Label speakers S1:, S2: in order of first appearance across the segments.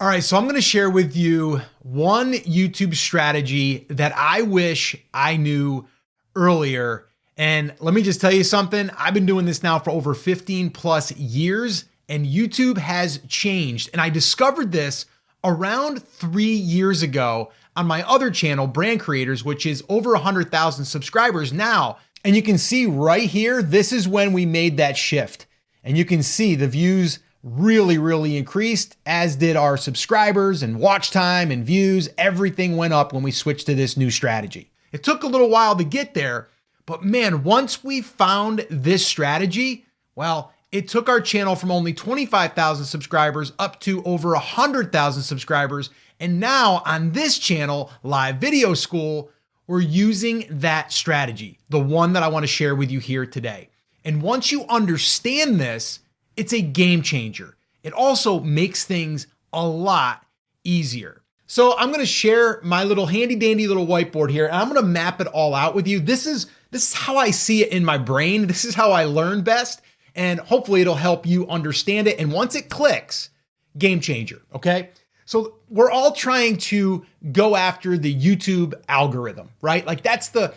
S1: All right, so I'm going to share with you one YouTube strategy that I wish I knew earlier. And let me just tell you something. I've been doing this now for over 15 plus years, and YouTube has changed. And I discovered this around 3 years ago on my other channel, Brand Creators, which is over 100,000 subscribers now. And you can see right here, this is when we made that shift. And you can see the views really increased, as did our subscribers and watch time and views. Everything went up when we switched to this new strategy. It took a little while to get there, but man, once we found this strategy, well, it took our channel from only 25,000 subscribers up to over 100,000 subscribers. And now on this channel, Live Video School, we're using that strategy, the one that I want to share with you here today. And once you understand this, it's a game changer. It also makes things a lot easier. So I'm going to share my little handy dandy little whiteboard here, and I'm going to map it all out with you. This is how I see it in my brain. This is how I learn best, and hopefully it'll help you understand it. And once it clicks, game changer, okay? So we're all trying to go after the YouTube algorithm, right? Like that's the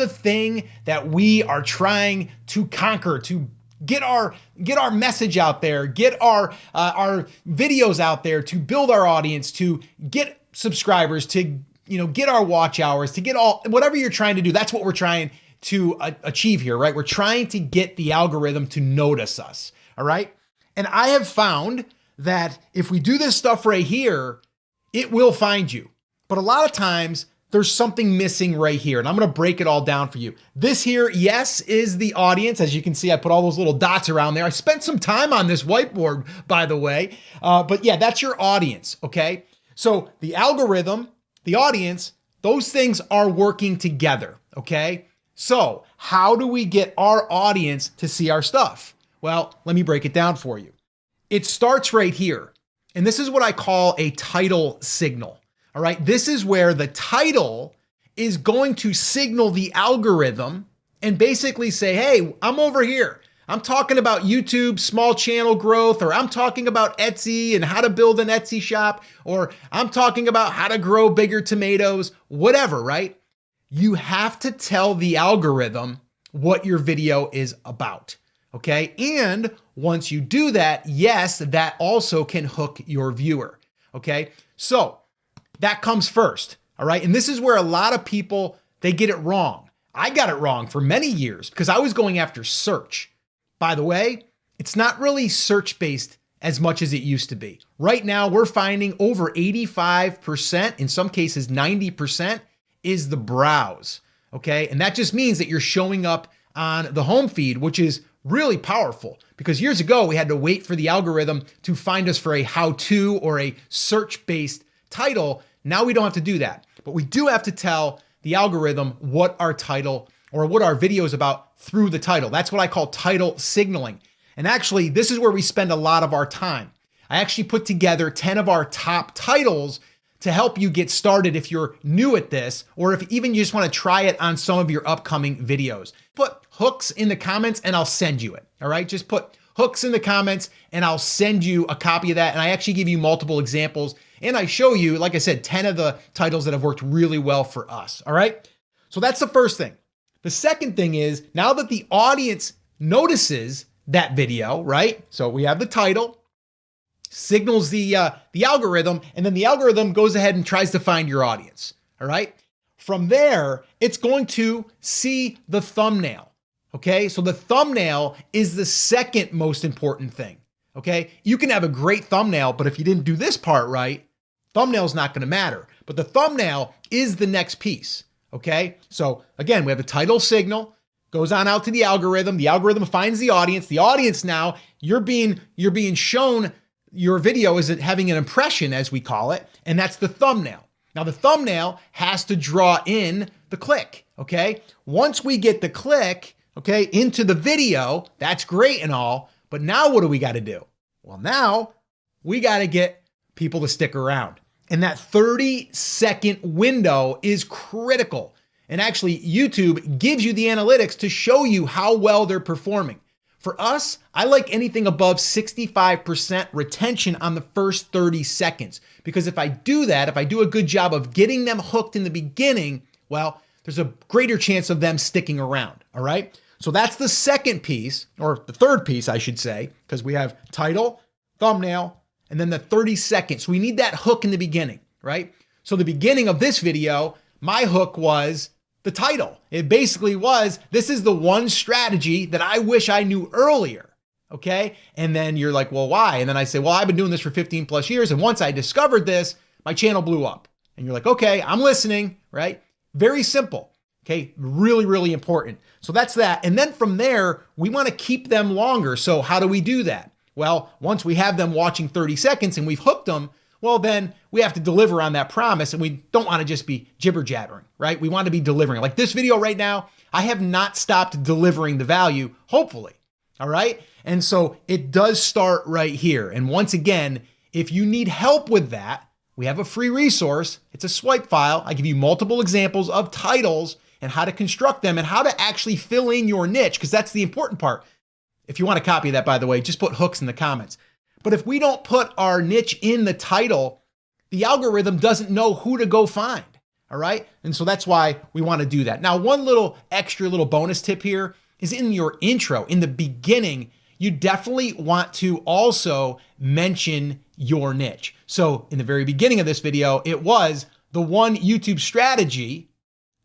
S1: thing that we are trying to conquer, to get our message out there, get our videos out there, to build our audience, to get subscribers, to get our watch hours, to get all whatever you're trying to do. That's what we're trying to achieve here, right? We're trying to get the algorithm to notice us, all right? And I have found that if we do this stuff right here, it will find you. But a lot of times there's something missing right here, and I'm going to break it all down for you. This here, yes, is the audience. As you can see, I put all those little dots around there. I spent some time on this whiteboard, by the way. But yeah, that's your audience, okay? So the algorithm, the audience, those things are working together, okay? So how do we get our audience to see our stuff? Well, let me break it down for you. It starts right here. And this is what I call a title signal. All right. This is where the title is going to signal the algorithm and basically say, hey, I'm over here. I'm talking about YouTube small channel growth, or I'm talking about Etsy and how to build an Etsy shop, or I'm talking about how to grow bigger tomatoes, whatever, right? You have to tell the algorithm what your video is about. Okay. And once you do that, yes, that also can hook your viewer. Okay. So that comes first. All right. And this is where a lot of people, they get it wrong. I got it wrong for many years because I was going after search. By the way, it's not really search based as much as it used to be. Right now, we're finding over 85%, in some cases 90%, is the browse. Okay. And that just means that you're showing up on the home feed, which is really powerful, because years ago we had to wait for the algorithm to find us for a how-to or a search-based title. Now we don't have to do that, but we do have to tell the algorithm what our title or what our video is about through the title. That's what I call title signaling. And actually, this is where we spend a lot of our time. I actually put together 10 of our top titles to help you get started if you're new at this, or if even you just want to try it on some of your upcoming videos. Put hooks in the comments and I'll send you it. All right. Just put hooks in the comments and I'll send you a copy of that. And I actually give you multiple examples. And I show you, like I said, 10 of the titles that have worked really well for us. All right. So that's the first thing. The second thing is, now that the audience notices that video, right? So we have the title, signals the algorithm, and then the algorithm goes ahead and tries to find your audience. All right. From there, it's going to see the thumbnail. Okay. So the thumbnail is the second most important thing. Okay. You can have a great thumbnail, but if you didn't do this part right, thumbnail's not going to matter. But the thumbnail is the next piece. Okay. So again, we have the title signal, goes on out to the algorithm. The algorithm finds the audience. The audience now, you're being shown your video is having an impression, as we call it, and that's the thumbnail. Now the thumbnail has to draw in the click, okay? Once we get the click, okay, into the video, that's great and all, but now what do we got to do? Well, now we got to get people to stick around. And that 30-second window is critical. And actually, YouTube gives you the analytics to show you how well they're performing. For us, I like anything above 65% retention on the first 30 seconds. Because if I do that, if I do a good job of getting them hooked in the beginning, well, there's a greater chance of them sticking around, all right? So that's the second piece, or the third piece, I should say, because we have title, thumbnail, and then the 30 seconds. So we need that hook in the beginning, right? So the beginning of this video, my hook was the title. It basically was, this is the one strategy that I wish I knew earlier, okay? And then you're like, well, why? And then I say, well, I've been doing this for 15 plus years. And once I discovered this, my channel blew up. And you're like, okay, I'm listening, right? Very simple, okay? Really, really important. So that's that. And then from there, we want to keep them longer. So how do we do that? Well, once we have them watching 30 seconds and we've hooked them, well, then we have to deliver on that promise, and we don't want to just be jibber jabbering, right? We want to be delivering. Like this video right now, I have not stopped delivering the value, hopefully, all right? And so it does start right here. And once again, if you need help with that, we have a free resource. It's a swipe file. I give you multiple examples of titles and how to construct them and how to actually fill in your niche, because that's the important part. If you want to copy that, by the way, just put hooks in the comments. But if we don't put our niche in the title, the algorithm doesn't know who to go find, all right? And so that's why we want to do that. Now, one little extra little bonus tip here is in your intro, in the beginning, you definitely want to also mention your niche. So in the very beginning of this video, it was the one YouTube strategy,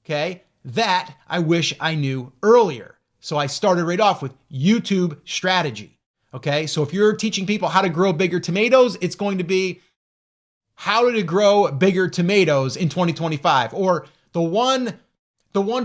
S1: okay, that I wish I knew earlier. So I started right off with YouTube strategy. Okay, so if you're teaching people how to grow bigger tomatoes, it's going to be how to grow bigger tomatoes in 2025, or the one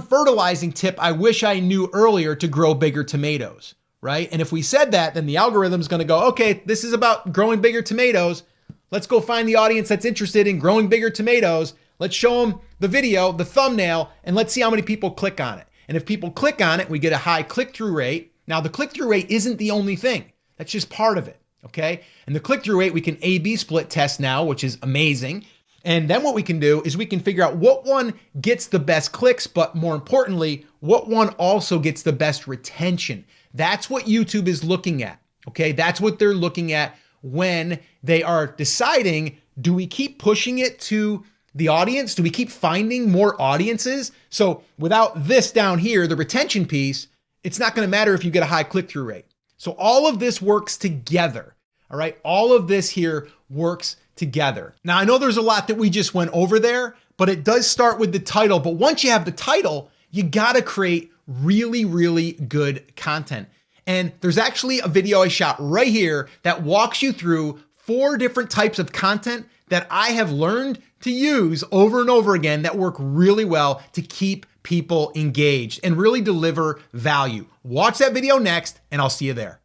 S1: fertilizing tip I wish I knew earlier to grow bigger tomatoes, right? And if we said that, then the algorithm's going to go, okay, this is about growing bigger tomatoes. Let's go find the audience that's interested in growing bigger tomatoes. Let's show them the video, the thumbnail, and let's see how many people click on it. And if people click on it, we get a high click-through rate. Now, the click-through rate isn't the only thing. That's just part of it, okay? And the click-through rate, we can A/B split test now, which is amazing. And then what we can do is we can figure out what one gets the best clicks, but more importantly, what one also gets the best retention. That's what YouTube is looking at, okay? That's what they're looking at when they are deciding, do we keep pushing it to the audience? Do we keep finding more audiences? So without this down here, the retention piece, it's not going to matter if you get a high click-through rate. So all of this works together, all right? All of this here works together. Now, I know there's a lot that we just went over there, but it does start with the title. But once you have the title, you gotta create really, really good content. And there's actually a video I shot right here that walks you through 4 different types of content that I have learned to use over and over again that work really well to keep people engaged and really deliver value. Watch that video next, and I'll see you there.